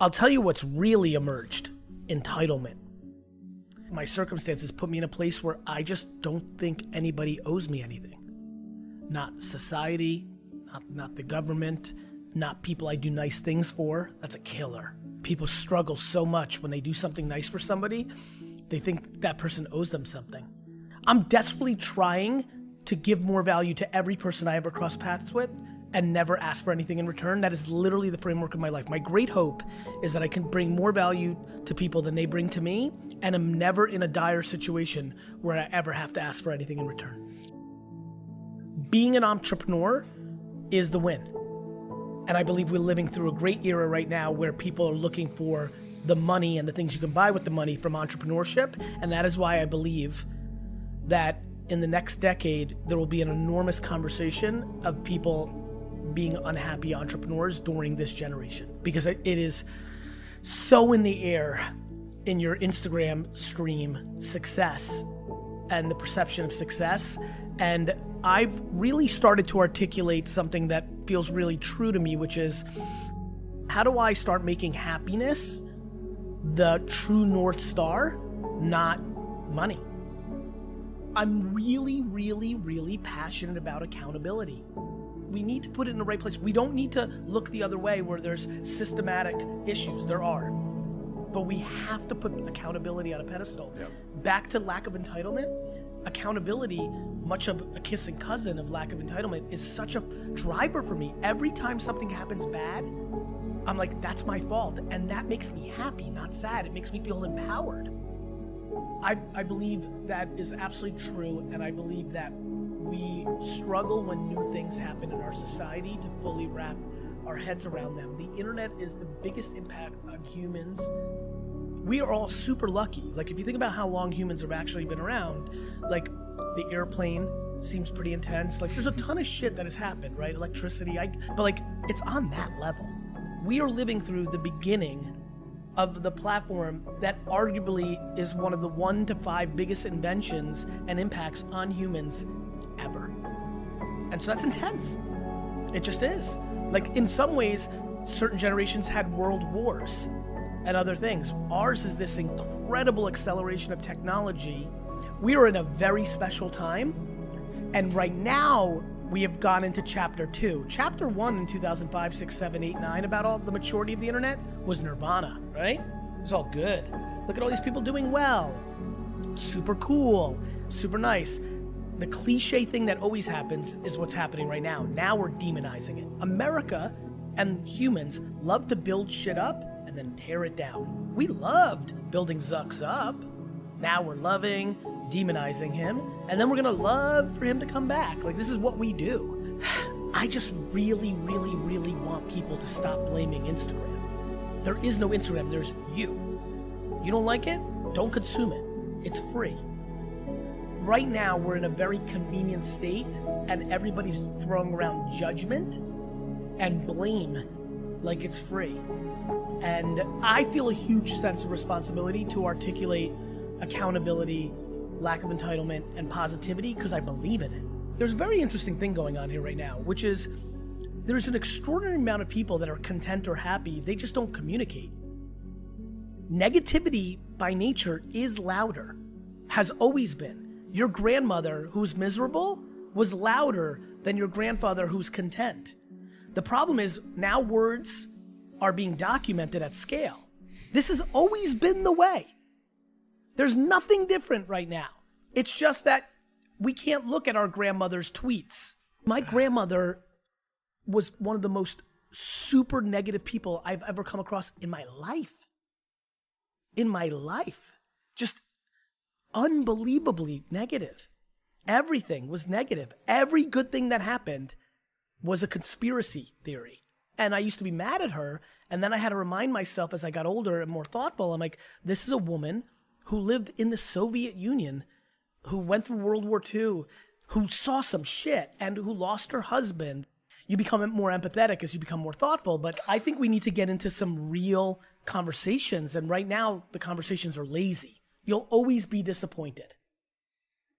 I'll tell you what's really emerged: entitlement. My circumstances put me in a place where I just don't think anybody owes me anything. Not society, not the government, not people I do nice things for. That's a killer. People struggle so much when they do something nice for somebody, they think that person owes them something. I'm desperately trying to give more value to every person I ever cross paths with and never ask for anything in return. That is literally the framework of my life. My great hope is that I can bring more value to people than they bring to me, and I'm never in a dire situation where I ever have to ask for anything in return. Being an entrepreneur is the win. And I believe we're living through a great era right now where people are looking for the money and the things you can buy with the money from entrepreneurship. And that is why I believe that in the next decade, there will be an enormous conversation of people being unhappy entrepreneurs during this generation. Because it is so in the air in your Instagram stream, success and the perception of success. And I've really started to articulate something that feels really true to me, which is, how do I start making happiness the true North Star, not money? I'm really, really, really passionate about accountability. We need to put it in the right place. We don't need to look the other way where there's systematic issues. There are. But we have to put accountability on a pedestal. Yep. Back to lack of entitlement, accountability, much of a kissing cousin of lack of entitlement, is such a driver for me. Every time something happens bad, I'm like, that's my fault. And that makes me happy, not sad. It makes me feel empowered. I believe that is absolutely true, and I believe that we struggle when new things happen in our society to fully wrap our heads around them. The internet is the biggest impact on humans. We are all super lucky. Like, if you think about how long humans have actually been around, like the airplane seems pretty intense. Like, there's a ton of shit that has happened, right? Electricity, but like, it's on that level. We are living through the beginning of the platform that arguably is one of the 1 to 5 biggest inventions and impacts on humans ever. And so that's intense. It just is. Like, in some ways, certain generations had world wars and other things. Ours is this incredible acceleration of technology. We are in a very special time. And right now, we have gone into chapter 2. Chapter 1 in 2005, 6, 7, 8, 9, about all the maturity of the internet, was nirvana, right? It was all good. Look at all these people doing well. Super cool, super nice. The cliche thing that always happens is what's happening right now. Now we're demonizing it. America and humans love to build shit up and then tear it down. We loved building Zucks up. Now we're loving, demonizing him, and then we're gonna love for him to come back. Like, this is what we do. I just really, really, really want people to stop blaming Instagram. There is no Instagram, there's you. You don't like it? Don't consume it. It's free. Right now, we're in a very convenient state, and everybody's throwing around judgment and blame like it's free. And I feel a huge sense of responsibility to articulate accountability, lack of entitlement, and positivity, because I believe in it. There's a very interesting thing going on here right now, which is there's an extraordinary amount of people that are content or happy. They just don't communicate. Negativity by nature is louder, has always been. Your grandmother who's miserable was louder than your grandfather who's content. The problem is now words are being documented at scale. This has always been the way. There's nothing different right now. It's just that we can't look at our grandmother's tweets. My grandmother was one of the most super negative people I've ever come across in my life. In my life. Just unbelievably negative. Everything was negative. Every good thing that happened was a conspiracy theory. And I used to be mad at her, and then I had to remind myself as I got older and more thoughtful, I'm like, this is a woman who lived in the Soviet Union, who went through World War II, who saw some shit, and who lost her husband. You become more empathetic as you become more thoughtful, but I think we need to get into some real conversations, and right now the conversations are lazy. You'll always be disappointed.